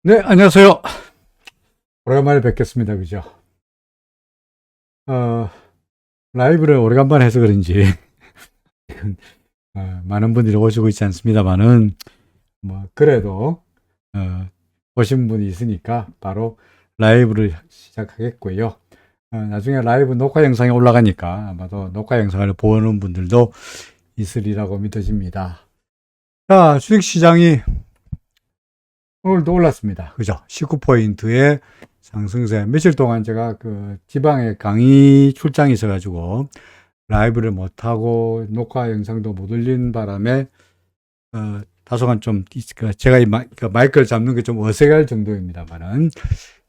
네, 안녕하세요. 오래간만에 뵙겠습니다. 그죠? 어, 라이브를 오래간만에 해서 그런지, 많은 분들이 오시고 있지 않습니다만은, 그래도, 어, 오신 분이 있으니까 바로 라이브를 시작하겠고요. 나중에 라이브 녹화 영상이 올라가니까 아마도 녹화 영상을 보는 분들도 있으리라고 믿어집니다. 자, 주식시장이 오늘도 올랐습니다. 그죠? 19포인트의 상승세. 며칠 동안 제가 그 지방에 강의 출장이 있어가지고 라이브를 못하고 녹화 영상도 못 올린 바람에 다소간 좀 제가 마이크를 잡는 게 좀 어색할 정도입니다만은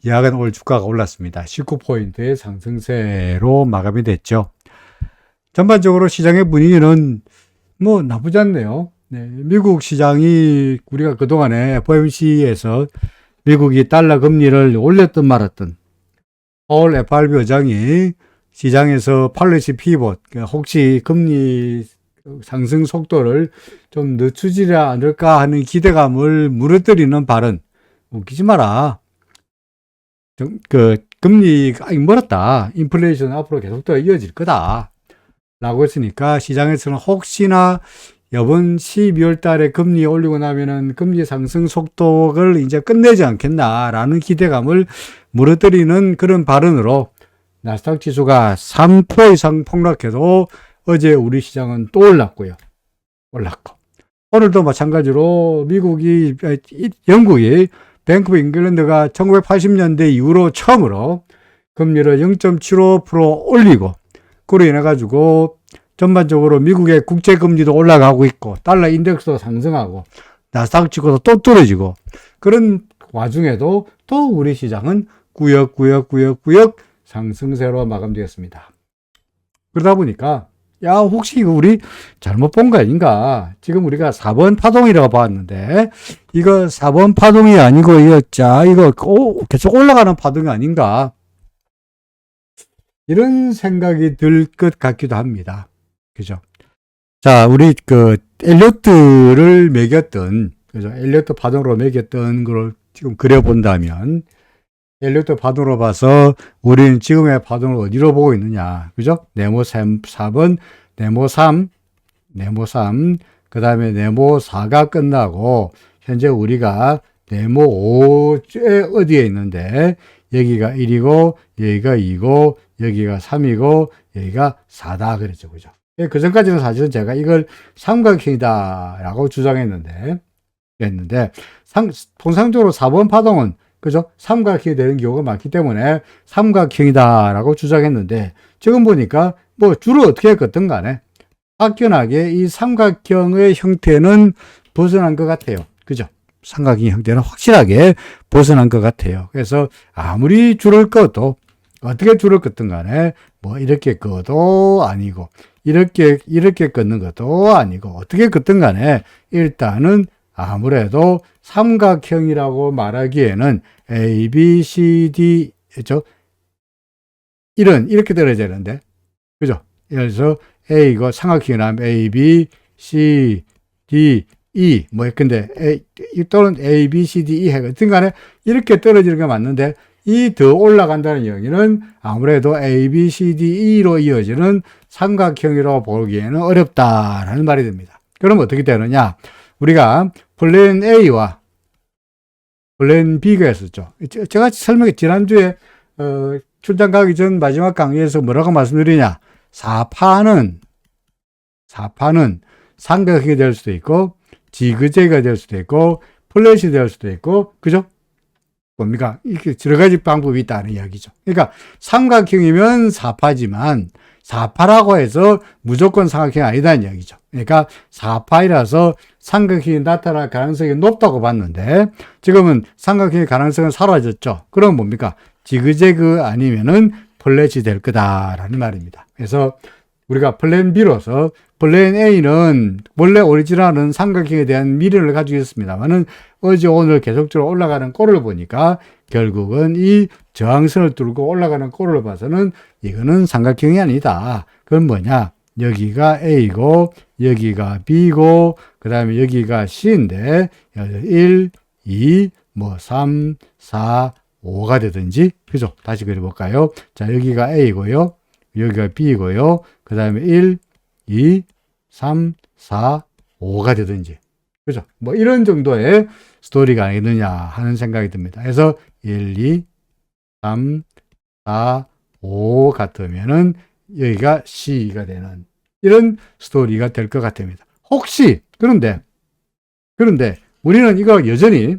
야간 오늘 주가가 올랐습니다. 19포인트의 상승세로 마감이 됐죠. 전반적으로 시장의 분위기는 뭐 나쁘지 않네요. 네, 미국 시장이 우리가 그동안에 FOMC에서 미국이 달러 금리를 올렸던 말았던 파월 FRB 의장이 시장에서 팔리시 피봇, 혹시 금리 상승 속도를 좀 늦추지 않을까 하는 기대감을 무너뜨리는 발언. 웃기지 마라. 금리가 아직 멀었다. 인플레이션 앞으로 계속되어 이어질 거다. 라고 했으니까 시장에서는 혹시나 이번 12월 달에 금리 올리고 나면은 금리 상승 속도를 이제 끝내지 않겠나라는 기대감을 무너뜨리는 그런 발언으로 나스닥 지수가 3% 이상 폭락해도 어제 우리 시장은 또 올랐고요. 올랐고. 오늘도 마찬가지로 영국이 뱅크 오브 잉글랜드가 1980년대 이후로 처음으로 금리를 0.75% 올리고 그로 인해 가지고 전반적으로 미국의 국채금리도 올라가고 있고 달러 인덱스도 상승하고 나스닥 지수도 또 떨어지고 그런 와중에도 또 우리 시장은 꾸역꾸역 상승세로 마감되었습니다. 그러다 보니까 혹시 이거 우리 잘못 본 거 아닌가? 지금 우리가 4번 파동이라고 봤는데 이거 4번 파동이 아니고 이거 계속 올라가는 파동이 아닌가? 이런 생각이 들 것 같기도 합니다. 그죠? 자, 우리 엘리어트를 매겼던, 그죠? 엘리어트 파동으로 매겼던 걸 지금 그려본다면, 엘리어트 파동으로 봐서 우리는 지금의 파동을 어디로 보고 있느냐. 그죠? 네모 4번, 네모 3, 그 다음에 네모 4가 끝나고, 현재 우리가 네모 5에 어디에 있는데, 여기가 1이고, 여기가 2고, 여기가 3이고, 여기가 4다. 그랬죠. 그죠? 그 전까지는 사실은 제가 이걸 삼각형이다라고 주장했는데, 통상적으로 4번 파동은, 그죠? 삼각형이 되는 경우가 많기 때문에 삼각형이다라고 주장했는데, 지금 보니까 줄을 어떻게 걷든 간에 확연하게 이 삼각형의 형태는 벗어난 것 같아요. 그죠? 삼각형 형태는 확실하게 벗어난 것 같아요. 그래서 아무리 줄을 꺼도 어떻게 줄을 걷든 간에 이렇게 꺼도 아니고 이렇게 걷는 것도 아니고 어떻게 걷든 간에 일단은 아무래도 삼각형이라고 말하기에는 A, B, C, D 이렇게 떨어져야 되는데 그죠? 그래서 A가 삼각형이라면 A, B, C, D, E 근데 또는 A, B, C, D, E 하여튼 간에 이렇게 떨어지는 게 맞는데 이 더 올라간다는 얘기는 아무래도 A, B, C, D, E로 이어지는 삼각형이라고 보기에는 어렵다라는 말이 됩니다. 그럼 어떻게 되느냐? 우리가 플랜 A와 플랜 B가 있었죠. 제가 지난주에 출장 가기 전 마지막 강의에서 뭐라고 말씀드리냐? 사파는 삼각형이 될 수도 있고 지그재그가 될 수도 있고 플랫이 될 수도 있고 그죠? 뭡니까? 이렇게 여러 가지 방법이 있다는 이야기죠. 그러니까 삼각형이면 사파지만 사파라고 해서 무조건 삼각형이 아니다는 이야기죠. 그러니까 사파이라서 삼각형이 나타날 가능성이 높다고 봤는데 지금은 삼각형의 가능성은 사라졌죠. 그럼 뭡니까? 지그재그 아니면은 플랫이 될 거다라는 말입니다. 그래서 우리가 플랜 B로서 플랜 A는 원래 오리지널은 삼각형에 대한 미련을 가지고 있습니다만은 어제 오늘 계속적으로 올라가는 꼴을 보니까 결국은 이 저항선을 뚫고 올라가는 꼴을 봐서는 이거는 삼각형이 아니다. 그건 뭐냐? 여기가 A고 여기가 B고 그 다음에 여기가 C인데 1, 2, 뭐 3, 4, 5가 되든지, 그죠? 다시 그려볼까요? 자, 여기가 A고요. 여기가 B고요. 그 다음에 1, 2, 3, 4, 5가 되든지. 그죠? 뭐 이런 정도의 스토리가 아니겠느냐 하는 생각이 듭니다. 그래서 1, 2, 3, 4, 5 같으면은 여기가 C가 되는 이런 스토리가 될 것 같습니다. 혹시 그런데 우리는 이거 여전히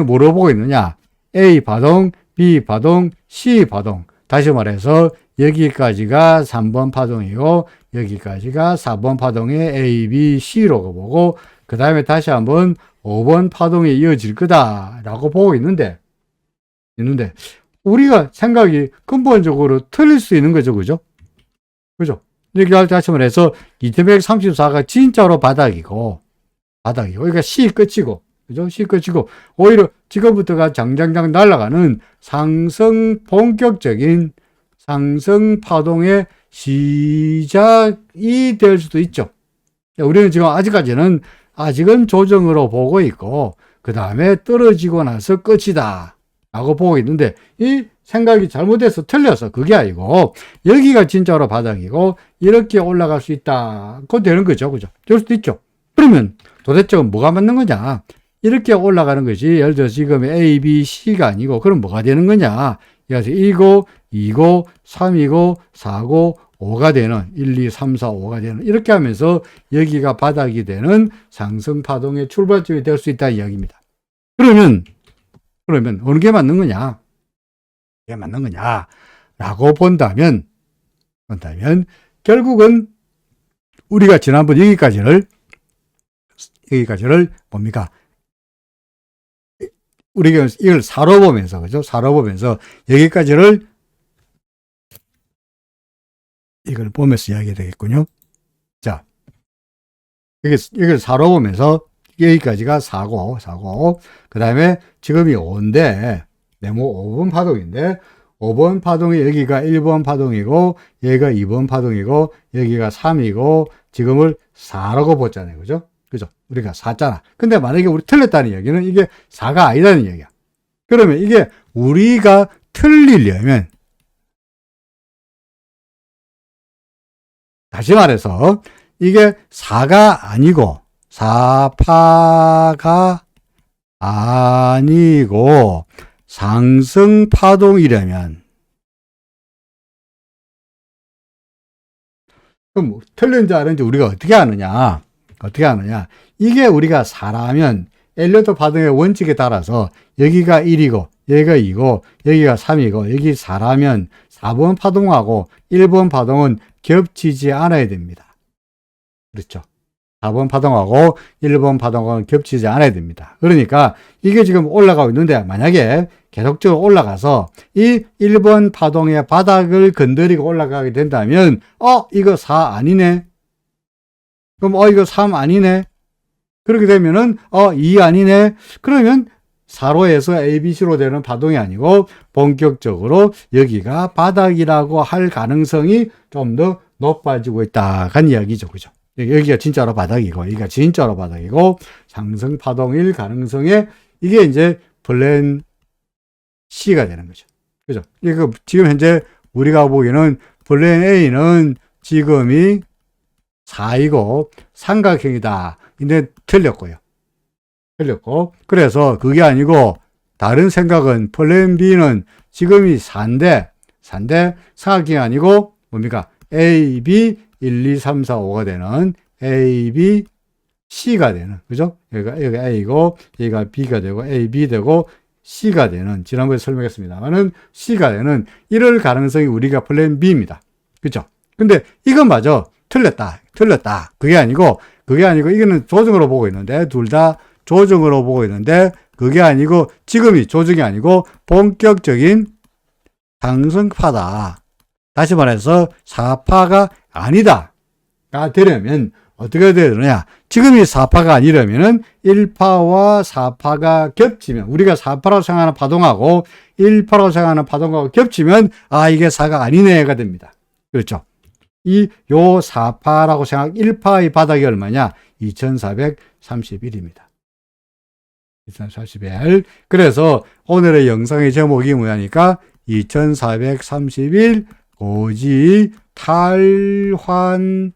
뭐로 보고 있느냐? A 파동, B 파동, C 파동. 다시 말해서 여기까지가 3번 파동이고 여기까지가 4번 파동의 A, B, C로 보고 그 다음에 다시 한번 5번 파동에 이어질 거다라고 보고 있는데 우리가 생각이 근본적으로 틀릴 수 있는 거죠. 그죠? 이렇게 다시 말해서 2134가 진짜로 바닥이고 그러니까 C 끝이고 그죠? C 끝이고 오히려 지금부터가 장장장 날아가는 본격적인 상승 파동의 시작이 될 수도 있죠. 우리는 지금 아직은 조정으로 보고 있고 그 다음에 떨어지고 나서 끝이다 라고 보고 있는데 이 생각이 잘못해서 틀려서 그게 아니고 여기가 진짜로 바닥이고 이렇게 올라갈 수 있다. 그거 되는 거죠. 그죠? 될 수도 있죠. 그러면 도대체 뭐가 맞는 거냐? 이렇게 올라가는 것이 예를 들어서 지금 A, B, C가 아니고 그럼 뭐가 되는 거냐? 그래서 1고, 2고, 3이고, 4고, 5가 되는 1, 2, 3, 4, 5가 되는 이렇게 하면서 여기가 바닥이 되는 상승 파동의 출발점이 될 수 있다는 이야기입니다. 그러면 어느 게 맞는 거냐? 이게 맞는 거냐라고 본다면 결국은 우리가 지난번 여기까지를 뭡니까? 우리가 이걸 사로 보면서 그죠? 사로 보면서 여기까지를 이걸 보면서 이야기해야 되겠군요. 자, 여기를 사로 보면서 여기까지가 4고 그 다음에 지금이 5인데 네모 5번 파동인데 5번 파동이 여기가 1번 파동이고 여기가 2번 파동이고 여기가 3이고 지금을 4라고 봤잖아요. 그죠? 우리가 4잖아. 근데 만약에 우리 틀렸다는 얘기는 이게 4가 아니라는 얘기야. 그러면 이게 우리가 틀리려면 다시 말해서 이게 4가 아니고 4파가 아니고 상승 파동이라면 그럼 틀린지 아는지 우리가 어떻게 아느냐? 이게 우리가 4라면 엘리어트 파동의 원칙에 따라서 여기가 1이고 여기가 2고 여기가 3이고 여기 4라면 4번 파동하고 1번 파동은 겹치지 않아야 됩니다. 그렇죠? 4번 파동하고 1번 파동은 겹치지 않아야 됩니다. 그러니까 이게 지금 올라가고 있는데 만약에 계속적으로 올라가서 이 1번 파동의 바닥을 건드리고 올라가게 된다면 이거 4 아니네. 그럼 이거 3 아니네. 그렇게 되면은 2 아니네. 그러면 4로에서 ABC로 되는 파동이 아니고 본격적으로 여기가 바닥이라고 할 가능성이 좀 더 높아지고 있다. 간 이야기죠. 그죠? 여기가 진짜로 바닥이고 여기가 진짜로 바닥이고 상승 파동일 가능성에 이게 이제 플랜 C가 되는 거죠. 그죠? 이거 지금 현재 우리가 보기에는 플랜 A는 지금이 4이고 삼각형이다. 근데 틀렸고 그래서 그게 아니고 다른 생각은 플랜 B는 지금이 4인데 삼각형이 아니고 뭡니까? A, B, 1, 2, 3, 4, 5가 되는 A, B, C가 되는 그죠? 여기가 A고 여기가 B가 되고 A, B 되고 C가 되는 지난번에 설명했습니다만은 C가 되는 이럴 가능성이 우리가 플랜 B입니다. 그죠? 근데 이것마저 틀렸다. 그게 아니고 이거는 조정으로 보고 있는데 둘 다 조정으로 보고 있는데 그게 아니고 지금이 조정이 아니고 본격적인 상승파다. 다시 말해서 4파가 아니다가 되려면 어떻게 돼야 되느냐? 지금이 4파가 아니려면은 1파와 4파가 겹치면 우리가 4파라고 생각하는 파동하고 1파라고 생각하는 파동하고 겹치면 이게 4가 아니네가 됩니다. 그렇죠? 요 4파라고 1파의 바닥이 얼마냐? 2431입니다. 2441. 그래서 오늘의 영상의 제목이 뭐냐니까 2431 고지 탈환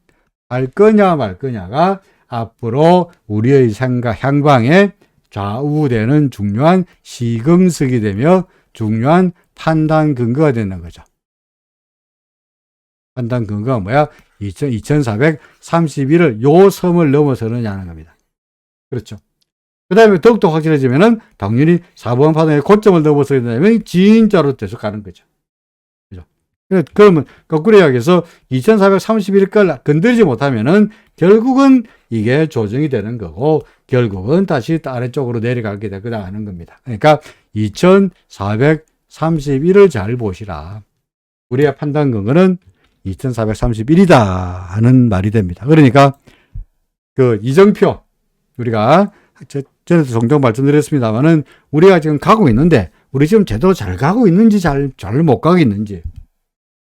할 거냐 말 거냐가 앞으로 우리의 생각 향방에 좌우되는 중요한 시금석이 되며 중요한 판단 근거가 되는 거죠. 판단 근거가 뭐야? 2431을 요 섬을 넘어서느냐는 겁니다. 그렇죠. 그 다음에 더욱더 확실해지면은 당연히 4번 파동의 고점을 넘어서야 되면 진짜로 계속 가는 거죠. 그죠? 그러면 거꾸로 이야기해서 2431걸 건드리지 못하면은 결국은 이게 조정이 되는 거고 결국은 다시 아래쪽으로 내려가게 되거나 하는 겁니다. 그러니까 2431을 잘 보시라. 우리의 판단 근거는 2431이다 하는 말이 됩니다. 그러니까 그 이정표 우리가 전에도 종종 말씀드렸습니다만은 우리가 지금 가고 있는데 우리 지금 제대로 잘 가고 있는지 잘 못 가고 있는지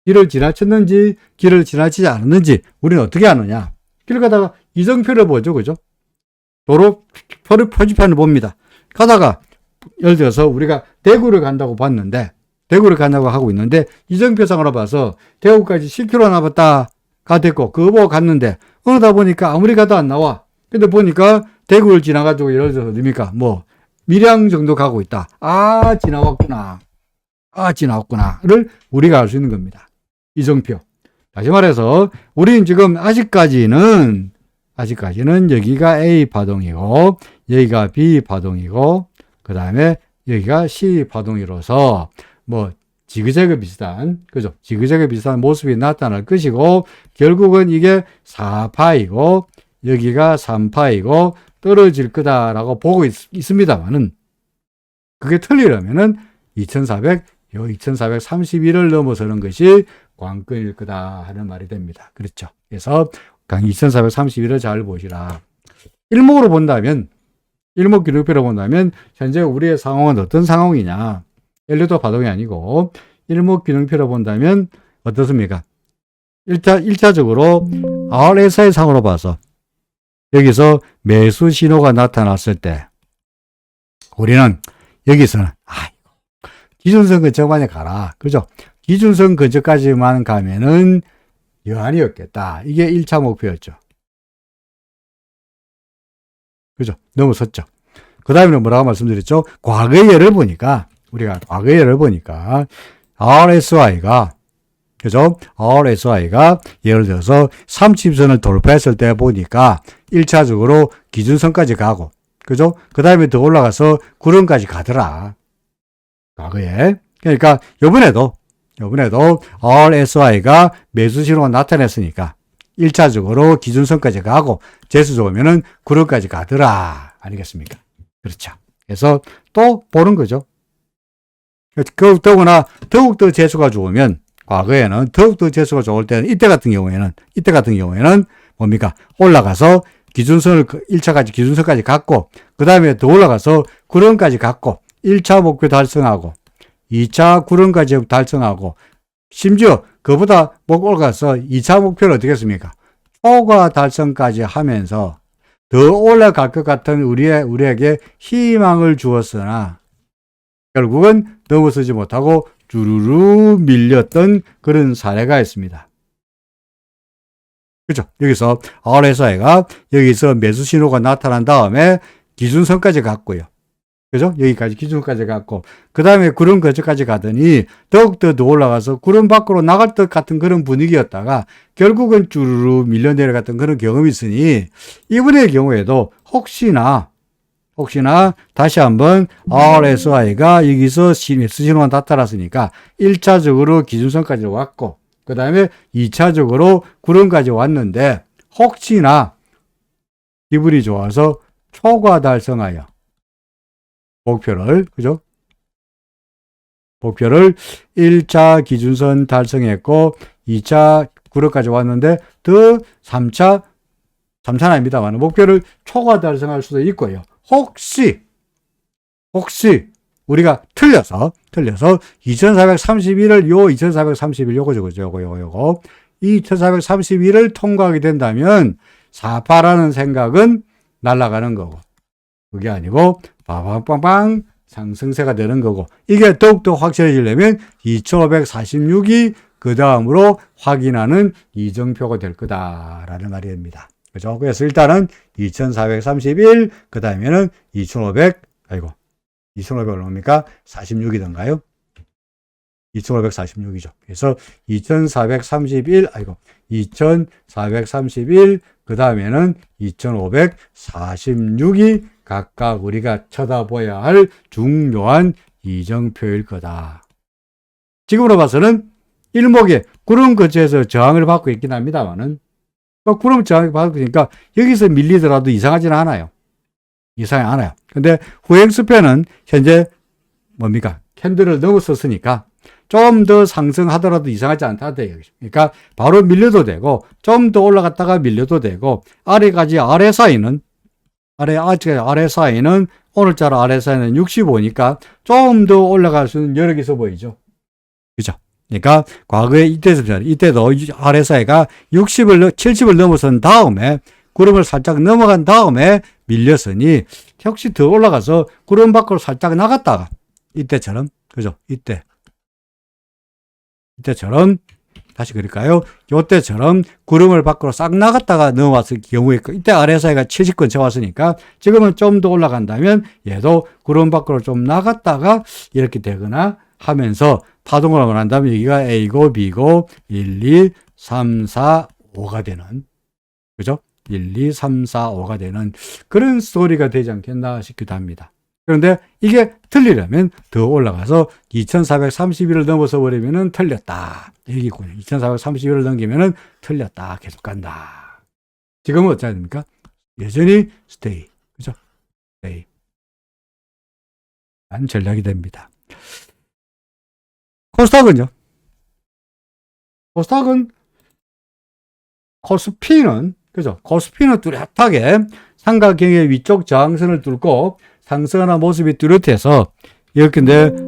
길을 지나쳤는지 길을 지나치지 않았는지 우리는 어떻게 아느냐. 길 가다가 이정표를 보죠. 그죠? 도로 표지판을 봅니다. 가다가 예를 들어서 우리가 대구를 간다고 봤는데 대구를 간다고 하고 있는데 이정표상으로 봐서 대구까지 10km 남았다 가 됐고 그거 보고 갔는데 어느다 보니까 아무리 가도 안 나와. 근데 보니까 대구를 지나가지고 예를 들어서 어딥니까? 뭐 밀양 정도 가고 있다. 지나왔구나를 우리가 알 수 있는 겁니다. 이정표. 다시 말해서 우리는 지금 아직까지는 여기가 A 파동이고 여기가 B 파동이고 그 다음에 여기가 C 파동이로서 뭐 지그재그 비슷한 그죠? 지그재그 비슷한 모습이 나타날 것이고 결국은 이게 4파이고 여기가 3파이고 떨어질 거다라고 보고 있습니다만은 그게 틀리려면은 2431을 넘어서는 것이 관건일 거다 하는 말이 됩니다. 그렇죠. 그래서 2431을 잘 보시라. 일목으로 본다면 일목 기록표로 본다면 현재 우리의 상황은 어떤 상황이냐. 엘리도 파동이 아니고 일목균형표로 본다면 어떻습니까? 1차적으로 RSI 상으로 봐서 여기서 매수 신호가 나타났을 때 우리는 여기서는 기준선 근처만 가라. 그죠? 기준선 근처까지만 가면은 여한이 없겠다. 이게 1차 목표였죠. 그죠? 넘어섰죠. 그 다음에는 뭐라고 말씀드렸죠? 과거의 예를 보니까 우리가 과거의 예를 보니까 RSI가 그죠? RSI가 예를 들어서 30선을 돌파했을 때 보니까 1차적으로 기준선까지 가고 그죠? 그 다음에 더 올라가서 구름까지 가더라. 과거에. 그러니까 요번에도 RSI가 매수 신호가 나타냈으니까 1차적으로 기준선까지 가고 재수 좋으면은 구름까지 가더라. 아니겠습니까? 그렇죠. 그래서 또 보는 거죠. 더구나 더욱더 재수가 좋으면 과거에는 더욱더 재수가 좋을 때는 이때 같은 경우에는 뭡니까? 올라가서 기준선을 1차까지 기준선까지 갔고 그 다음에 더 올라가서 구름까지 갔고 1차 목표 달성하고 2차 구름까지 달성하고 심지어 그보다 올라가서 2차 목표를 어떻게 했습니까? 초과 달성까지 하면서 더 올라갈 것 같은 우리에게 희망을 주었으나 결국은 넘어서지 못하고 주르르 밀렸던 그런 사례가 있습니다. 그죠? 여기서 RSI가 여기서 매수 신호가 나타난 다음에 기준선까지 갔고요. 그죠? 여기까지 기준선까지 갔고 그 다음에 구름 근처까지 가더니 더욱더 더 올라가서 구름 밖으로 나갈 것 같은 그런 분위기였다가 결국은 주르르 밀려 내려갔던 그런 경험이 있으니 이번의 경우에도 혹시나 다시 한번 RSI가 여기서 매수 신호가 나타났으니까 1차적으로 기준선까지 왔고 그 다음에 2차적으로 구름까지 왔는데 혹시나 기분이 좋아서 초과 달성하여 목표를 1차 기준선 달성했고 2차 구름까지 왔는데 더 3차는 아닙니다만 목표를 초과 달성할 수도 있고요. 혹시 우리가 틀려서 2431을 2431 요거 2431을 통과하게 된다면 4파라는 생각은 날아가는 거고 그게 아니고 빠방빵빵 상승세가 되는 거고, 이게 더욱더 확실해지려면 2546이 그 다음으로 확인하는 이정표가 될 거다라는 말이 됩니다. 그죠? 그래서 일단은 2431, 그 다음에는 2500 얼마입니까? 46이던가요? 2546이죠. 그래서 2431, 그 다음에는 2546이 각각 우리가 쳐다봐야 할 중요한 이정표일 거다. 지금으로 봐서는 일목에 구름 근처에서 저항을 받고 있긴 합니다만은, 구름 저항을 받고 있으니까 여기서 밀리더라도 이상하지는 않아요. 이상하지 않아요. 근데 후행스패는 현재 뭡니까? 캔들을 넘어섰으니까 좀 더 상승하더라도 이상하지 않다. 그러니까 바로 밀려도 되고, 좀 더 올라갔다가 밀려도 되고, 아래까지 아래 사이는 오늘자로 아래 사이는 65니까 좀 더 올라갈 수는 여러 개 있어 보이죠. 그죠? 그러니까 과거에 이때도 아래 사이가 70을 넘어선 다음에 구름을 살짝 넘어간 다음에 밀렸으니 혹시 더 올라가서 구름 밖으로 살짝 나갔다가 이때처럼, 그죠? 이때처럼 다시 그럴까요? 이때처럼 구름을 밖으로 싹 나갔다가 넘어왔을 경우에 이때 아래 사이가 70 근처 왔으니까 지금은 좀 더 올라간다면 얘도 구름 밖으로 좀 나갔다가 이렇게 되거나 하면서 파동을 원한다면 여기가 A고 B고 1, 2, 3, 4, 5가 되는, 그죠? 1, 2, 3, 4, 5가 되는 그런 스토리가 되지 않겠나 싶기도 합니다. 그런데 이게 틀리려면 더 올라가서 2431을 넘어서 버리면은 틀렸다. 여기 있군요. 2431을 넘기면은 틀렸다. 계속 간다. 지금은 어찌해야 됩니까? 여전히 스테이. 그죠? 스테이. 한 전략이 됩니다. 코스닥은요? 코스피는, 그죠? 코스피는 뚜렷하게 삼각형의 위쪽 저항선을 뚫고 상승하는 모습이 뚜렷해서 이렇게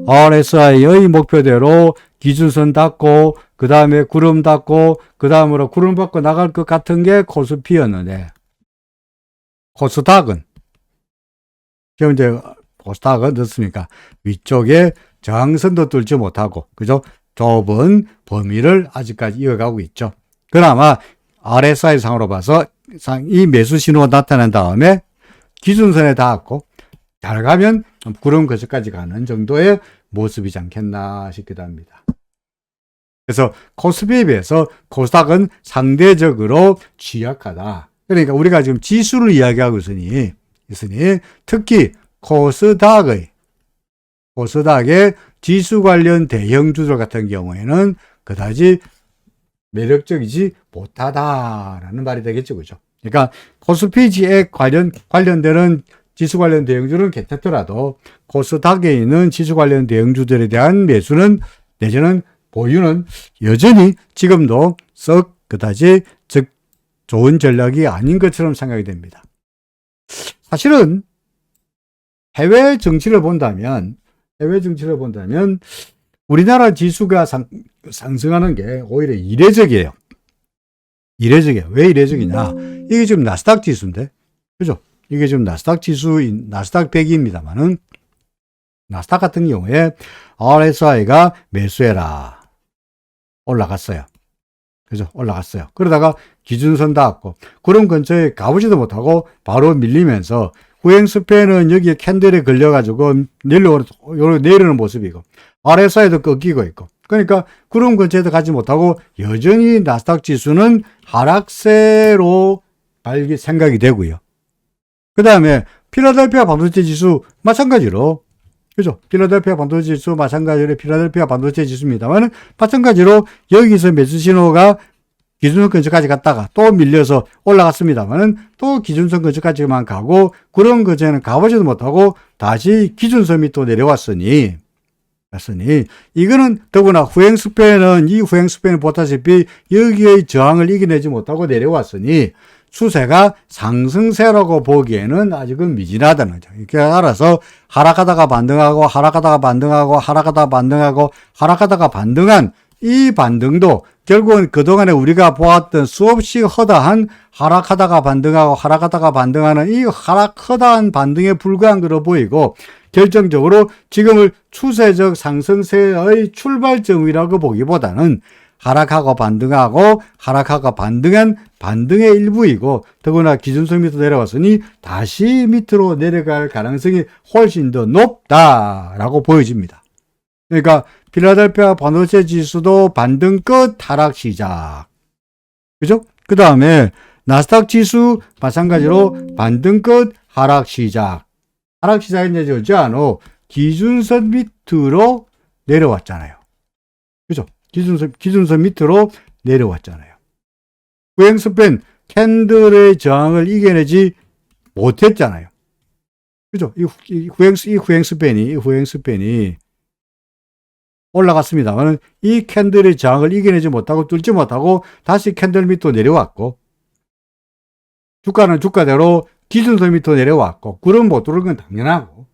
RSI의 목표대로 기준선 닫고, 그 다음에 구름 닫고, 그 다음으로 구름 받고 나갈 것 같은 게 코스피였는데, 코스닥은 지금 이제 코스닥은 어떻습니까? 위쪽에 저항선도 뚫지 못하고, 그죠? 좁은 범위를 아직까지 이어가고 있죠. 그나마 RSI 상으로 봐서 이 매수 신호가 나타난 다음에 기준선에 닿았고, 잘 가면 구름 근처까지 가는 정도의 모습이지 않겠나 싶기도 합니다. 그래서 코스피에 비해서 코스닥은 상대적으로 취약하다. 그러니까 우리가 지금 지수를 이야기하고 있으니 특히 코스닥의 지수 관련 대형주들 같은 경우에는 그다지 매력적이지 못하다라는 말이 되겠죠. 그죠? 그러니까 코스피지에 관련되는 지수 관련 대형주는 괜찮더라도 코스닥에 있는 지수 관련 대형주들에 대한 매수는 내지는 보유는 여전히 지금도 썩 그다지 좋은 전략이 아닌 것처럼 생각이 됩니다. 사실은 해외 정치를 본다면 우리나라 지수가 상승하는 게 오히려 이례적이에요. 왜 이례적이냐? 이게 지금 나스닥 지수인데, 그죠? 이게 지금 나스닥 지수, 나스닥 100입니다만은, 나스닥 같은 경우에 RSI가 매수해라. 올라갔어요. 그죠? 올라갔어요. 그러다가 기준선 닿았고, 구름 근처에 가보지도 못하고 바로 밀리면서 후행스패는 여기에 캔들에 걸려가지고 내려오는 모습이고, RSI도 꺾이고 있고, 그러니까 구름 근처에도 가지 못하고 여전히 나스닥 지수는 하락세로 생각이 되고요. 그 다음에 필라델피아 반도체 지수 마찬가지로, 그죠? 필라델피아 반도체 지수 마찬가지로 필라델피아 반도체 지수입니다만 마찬가지로 여기서 매수 신호가 기준선 근처까지 갔다가 또 밀려서 올라갔습니다만은 또 기준선 근처까지만 가고 그런 근처에는 가보지도 못하고 다시 기준선이 또 내려왔으니 이거는 더구나 이 후행스패는 보다시피 여기의 저항을 이겨내지 못하고 내려왔으니 추세가 상승세라고 보기에는 아직은 미진하다는 거죠. 이렇게 알아서 하락하다가 반등한 이 반등도 결국은 그동안에 우리가 보았던 수없이 허다한 하락하다가 반등하고 하락하다가 반등하는 이 허다한 반등에 불과한 것으로 보이고, 결정적으로 지금을 추세적 상승세의 출발점이라고 보기보다는 하락하고 반등하고 하락하고 반등한 반등의 일부이고, 더구나 기준선 밑으로 내려왔으니 다시 밑으로 내려갈 가능성이 훨씬 더 높다라고 보여집니다. 그러니까 필라델피아 반도체 지수도 반등 끝 하락 시작. 그죠? 그 다음에 나스닥 지수 마찬가지로 반등 끝 하락 시작. 하락 시작인지 어찌 않아 기준선 밑으로 내려왔잖아요. 그죠? 기준선 밑으로 내려왔잖아요. 후행스팬 캔들의 저항을 이겨내지 못했잖아요. 그죠? 이 후행스팬이 올라갔습니다만 이 캔들의 저항을 이겨내지 못하고 뚫지 못하고 다시 캔들 밑으로 내려왔고, 주가는 주가대로 기준선 밑으로 내려왔고, 그럼 못 뚫은 건 당연하고,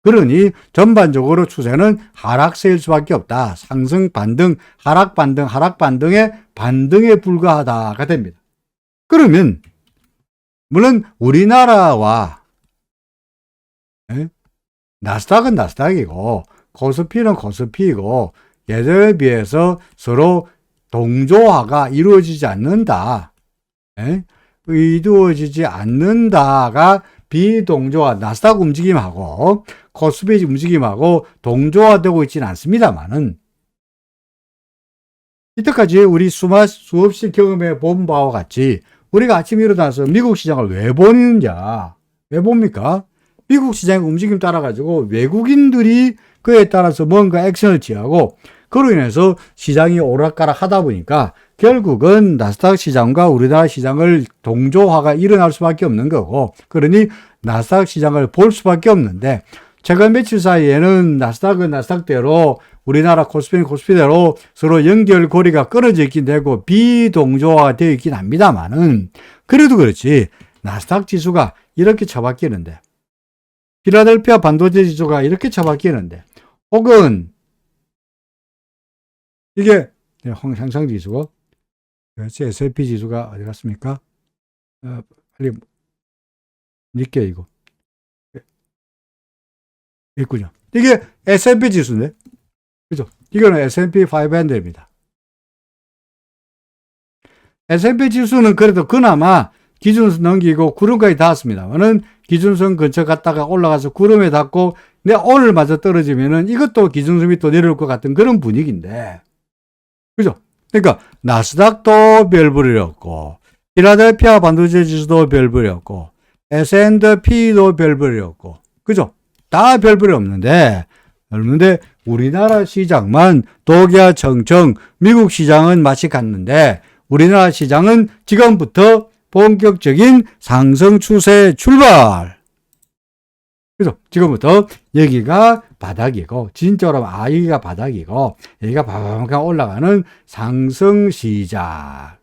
그러니 전반적으로 추세는 하락세일 수밖에 없다. 상승 반등, 하락 반등, 하락 반등의 반등에 불과하다가 됩니다. 그러면 물론 우리나라와 나스닥은 나스닥이고 코스피는 코스피이고 예전에 비해서 서로 동조화가 이루어지지 않는다. 이루어지지 않는다가 비동조화, 나스닥 움직임하고 코스피 움직임하고 동조화되고 있지는 않습니다만은, 이때까지 우리 수없이 경험해 본 바와 같이 우리가 아침에 일어나서 미국 시장을 왜 보느냐? 왜 봅니까? 미국 시장의 움직임 따라가지고 외국인들이 그에 따라서 뭔가 액션을 취하고, 그로 인해서 시장이 오락가락 하다 보니까 결국은 나스닥 시장과 우리나라 시장을 동조화가 일어날 수밖에 없는 거고, 그러니 나스닥 시장을 볼 수밖에 없는데, 최근 며칠 사이에는 나스닥은 나스닥대로 우리나라 코스피는 코스피대로 서로 연결고리가 끊어져 있긴 되고 비동조화가 되어 있긴 합니다만은, 그래도 그렇지 나스닥 지수가 이렇게 쳐바뀌는데, 필라델피아 반도체 지수가 이렇게 쳐바뀌는데, 혹은 이게 항상 지수고, S&P 지수가 어디 갔습니까? 빨리 니케 이거 있군요. 이게 S&P 지수인데, 그죠? 이거는 S&P 500입니다. S&P 지수는 그래도 그나마 기준선 넘기고 구름까지 닿았습니다만은, 기준선 근처 갔다가 올라가서 구름에 닿고 내 오늘 마저 떨어지면은 이것도 기준선 밑으로 내려올 것 같은 그런 분위기인데, 그죠? 그러니까 나스닥도 별볼이었고, 필라델피아 반도체 지수도 별볼이었고, S&P도 별볼이었고, 그죠? 다 별볼이 없는데 우리나라 시장만 독야 청청, 미국 시장은 마치 갔는데 우리나라 시장은 지금부터 본격적인 상승 추세 출발. 그래서 지금부터 여기가 바닥이고, 진짜로 여기가 바닥이고 여기가 바바바바 올라가는 상승 시작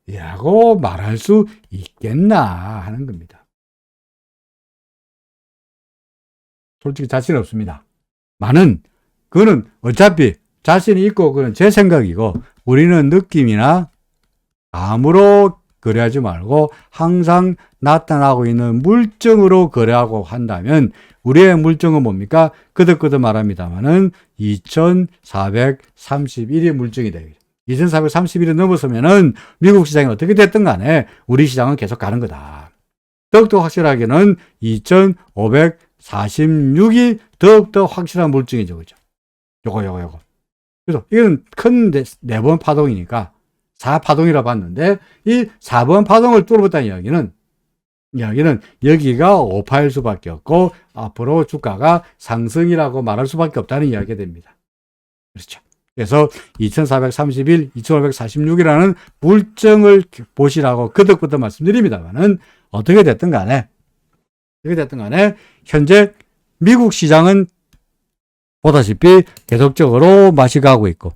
이라고 말할 수 있겠나 하는 겁니다. 솔직히 자신 없습니다. 그거는 어차피 자신이 있고 그건 제 생각이고, 우리는 느낌이나 감으로 거래하지 말고 항상 나타나고 있는 물증으로 거래하고 한다면, 우리의 물증은 뭡니까? 거듭거듭 말합니다만은 2431이 물증이 되겠죠. 2431이 넘어서면은 미국 시장이 어떻게 됐든 간에 우리 시장은 계속 가는 거다. 더욱더 확실하게는 2546이 더욱더 확실한 물증이죠. 그죠? 요거. 그래서 이건 큰 4번 파동이니까 4파동이라 봤는데, 이 4번 파동을 뚫어봤다는 이야기는 여기가 5파일 수밖에 없고 앞으로 주가가 상승이라고 말할 수밖에 없다는 이야기가 됩니다. 그렇죠. 그래서 2431, 2546이라는 물증을 보시라고 거듭거듭 말씀드립니다만은, 어떻게 됐든 간에 현재 미국 시장은 보다시피 계속적으로 맛이 가고 있고,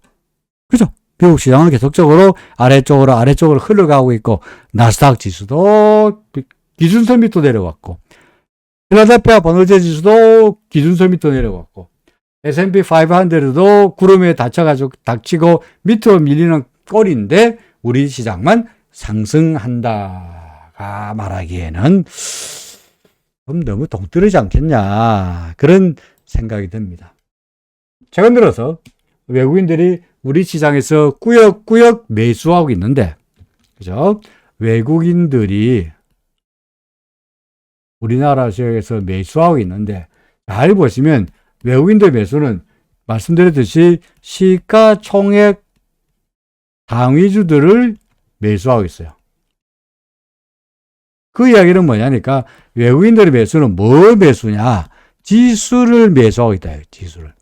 그죠? 미국 시장은 계속적으로 아래쪽으로 흘러가고 있고, 나스닥 지수도 기준선 밑으로 내려왔고, 필라델피아 반도체 지수도 기준선 밑으로 내려왔고, S&P 500도 구름에 닥치고 밑으로 밀리는 꼴인데 우리 시장만 상승한다가 말하기에는 좀 너무 동떨어지지 않겠냐, 그런 생각이 듭니다. 최근 들어서 외국인들이 우리 시장에서 꾸역꾸역 매수하고 있는데, 그죠? 외국인들이 우리나라 지역에서 매수하고 있는데, 잘 보시면 외국인들 매수는 말씀드렸듯이 시가총액 상위주들을 매수하고 있어요. 그 이야기는 뭐냐니까, 외국인들의 매수는 뭐 매수냐? 지수를 매수하고 있다. 지수를.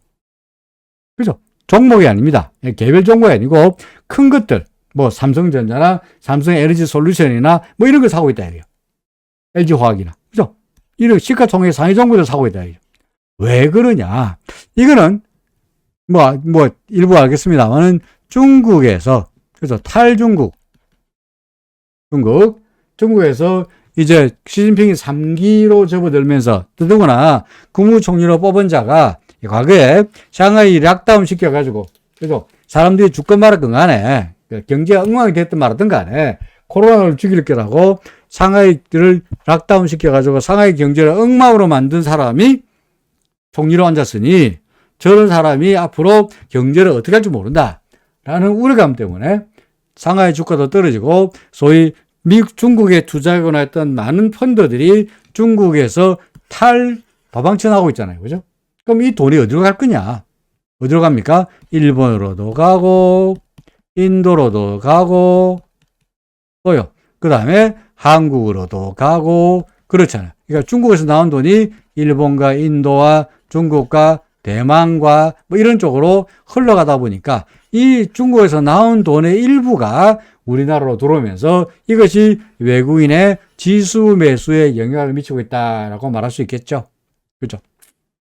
그죠? 종목이 아닙니다. 개별 종목이 아니고 큰 것들, 뭐 삼성전자나 삼성에너지솔루션이나 뭐 이런 걸 사고 있다. LG화학이나. 그죠? 이런 시가총액 상위 종목을 사고 있다. 왜 그러냐? 이거는 뭐 일부 알겠습니다만은 중국에서, 그죠? 중국에서 이제 시진핑이 3기로 접어들면서, 더더구나 국무총리로 뽑은 자가 과거에 상하이 락다운 시켜가지고, 그죠? 사람들이 죽건 말았건 간에, 경제가 엉망이 됐든 말았든 간에 코로나를 죽일 거라고 상하이를 락다운 시켜가지고 상하이 경제를 엉망으로 만든 사람이 총리로 앉았으니 저런 사람이 앞으로 경제를 어떻게 할지 모른다 라는 우려감 때문에 상하이 주가도 떨어지고, 소위 중국에 투자하거나 했던 많은 펀드들이 중국에서 도망쳐나오고 있잖아요. 그죠? 그럼 이 돈이 어디로 갈 거냐? 어디로 갑니까? 일본으로도 가고, 인도로도 가고, 또요. 그 다음에 한국으로도 가고, 그렇잖아요. 그러니까 중국에서 나온 돈이 일본과 인도와 중국과 대만과 뭐 이런 쪽으로 흘러가다 보니까 이 중국에서 나온 돈의 일부가 우리나라로 들어오면서 이것이 외국인의 지수 매수에 영향을 미치고 있다라고 말할 수 있겠죠. 그렇죠?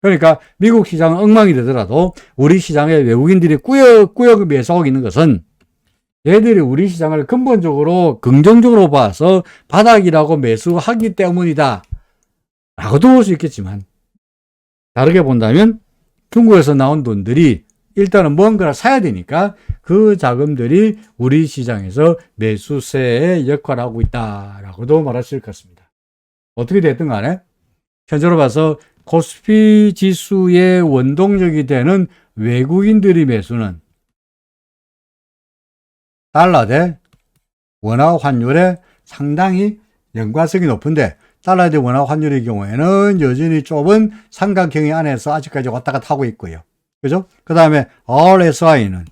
그러니까 미국 시장은 엉망이 되더라도 우리 시장에 외국인들이 꾸역꾸역 매수하고 있는 것은 얘들이 우리 시장을 근본적으로 긍정적으로 봐서 바닥이라고 매수하기 때문이다 라고도 볼 수 있겠지만, 다르게 본다면 중국에서 나온 돈들이 일단은 뭔가를 사야 되니까 그 자금들이 우리 시장에서 매수세의 역할을 하고 있다라고도 말할 수 있을 것 같습니다. 어떻게 됐든 간에 현재로 봐서 코스피 지수의 원동력이 되는 외국인들의 매수는 달러 대 원화 환율에 상당히 연관성이 높은데, 달러 대 원화 환율의 경우에는 여전히 좁은 삼각형 안에서 아직까지 왔다 갔다 하고 있고요. 그죠? 그 다음에 RSI는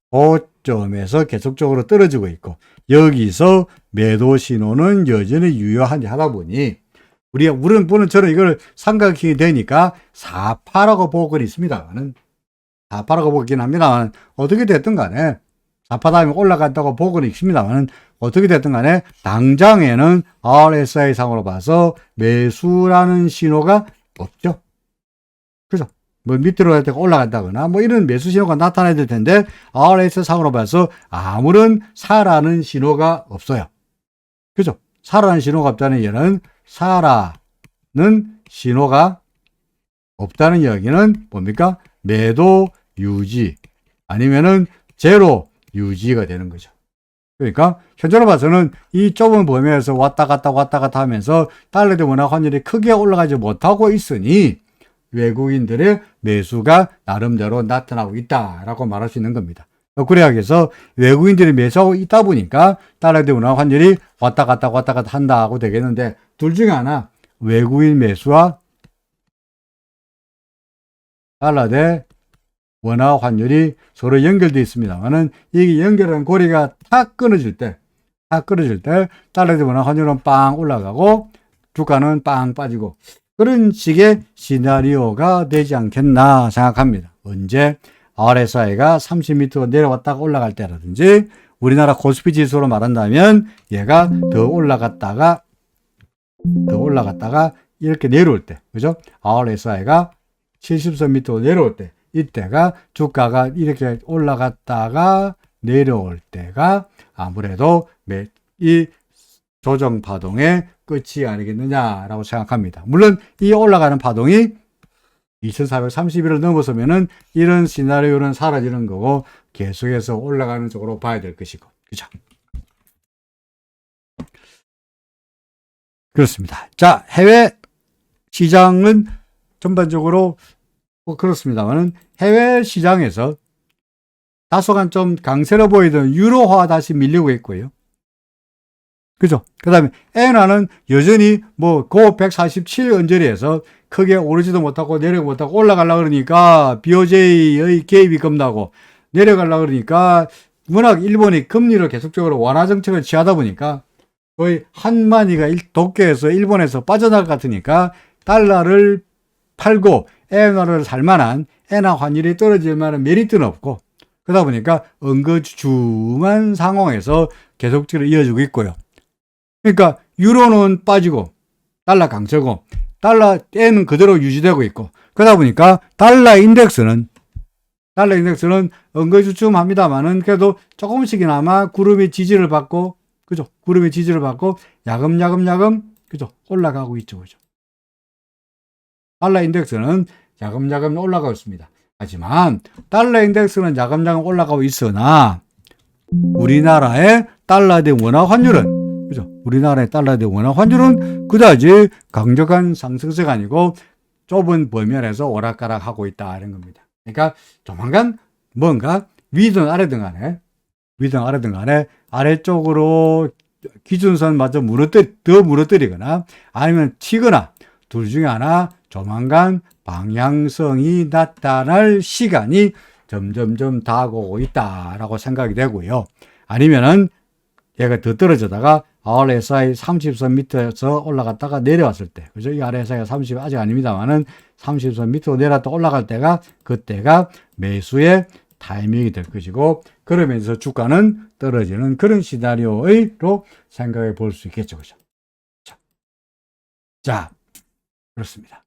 고점에서 계속적으로 떨어지고 있고, 여기서 매도 신호는 여전히 유효하다 보니 우리는 저는 이걸 삼각형이 되니까 4파라고 보고 있습니다만은, 4파라고 보긴 합니다만, 어떻게 됐든 간에 4파 다음에 올라간다고 보고는 있습니다만, 어떻게 됐든 간에 당장에는 RSI 상으로 봐서 매수라는 신호가 없죠. 그죠? 뭐 밑으로 올라간다거나 뭐 이런 매수 신호가 나타나야 될 텐데, RSI 상으로 봐서 아무런 사라는 신호가 없어요. 그죠? 사라는 신호가 없다는 얘는, 사라는 신호가 없다는 이야기는 뭡니까? 매도 유지 아니면은 제로 유지가 되는 거죠. 그러니까 현재로 봐서는 이 좁은 범위에서 왔다 갔다 하면서 달러 대 원화 환율이 크게 올라가지 못하고 있으니 외국인들의 매수가 나름대로 나타나고 있다라고 말할 수 있는 겁니다. 그래야 해서 외국인들이 매수하고 있다 보니까 달러 대 원화 환율이 왔다 갔다 한다고 되겠는데, 둘 중에 하나, 외국인 매수와 달러 대 원화 환율이 서로 연결되어 있습니다만은, 이게 연결한 고리가 탁 끊어질 때 달러 대 원화 환율은 빵 올라가고 주가는 빵 빠지고, 그런 식의 시나리오가 되지 않겠나 생각합니다. 언제 RSI가 30m로 내려왔다가 올라갈 때라든지, 우리나라 코스피 지수로 말한다면 얘가 더 올라갔다가 이렇게 내려올 때, 그죠? RSI가 70선 밑으로 내려올 때, 이때가 주가가 이렇게 올라갔다가 내려올 때가 아무래도 이 조정 파동의 끝이 아니겠느냐라고 생각합니다. 물론 이 올라가는 파동이 2431을 넘어서면은 이런 시나리오는 사라지는 거고 계속해서 올라가는 쪽으로 봐야 될 것이고. 그죠? 그렇습니다. 자, 해외 시장은 전반적으로 그렇습니다만은 해외 시장에서 다소간 좀 강세로 보이던 유로화 다시 밀리고 있고요. 그죠? 그 다음에 엔화는 여전히 고 147 언저리에서 크게 오르지도 못하고 내려가 못하고 올라가려고 그러니까 BOJ의 개입이 겁나고 내려가려고 그러니까 워낙 일본이 금리를 계속적으로 완화 정책을 취하다 보니까 거의 한만이가 도쿄에서 일본에서 빠져나갈 것 같으니까 달러를 팔고 엔화를 살 만한 엔화 환율이 떨어질 만한 메리트는 없고 그러다 보니까 엉거주춤한 상황에서 계속적으로 이어지고 있고요. 그러니까 유로는 빠지고 달러 강세고 달러 엔은 그대로 유지되고 있고 그러다 보니까 달러 인덱스는 엉거주춤합니다만은 그래도 조금씩이나마 구름이 지지를 받고 그죠? 구름이 지지를 받고 야금야금 그죠? 올라가고 있죠. 그죠? 달러 인덱스는 야금야금 올라가고 있습니다. 하지만 달러 인덱스는 야금야금 올라가고 있으나 우리나라의 달러에 대한 원화 환율은 그죠? 우리나라의 달러에 대한 원화 환율은 그다지 강력한 상승세가 아니고 좁은 범위에서 오락가락하고 있다 이런 겁니다. 그러니까 조만간 뭔가 위든 아래든 간에 아래쪽으로 기준선마저 더 무너뜨리거나 아니면 튀거나 둘 중에 하나 조만간 방향성이 나타날 시간이 점점점 다가오고 있다라고 생각이 되고요. 아니면은 얘가 더 떨어지다가 RSI 30선 밑에서 올라갔다가 내려왔을 때, 그죠? 이 RSI가 30 아직 아닙니다만은 30선 밑으로 내려왔다 올라갈 때가 그때가 매수의 타이밍이 될 것이고 그러면서 주가는 떨어지는 그런 시나리오로 생각해 볼 수 있겠죠. 그죠? 자, 그렇습니다.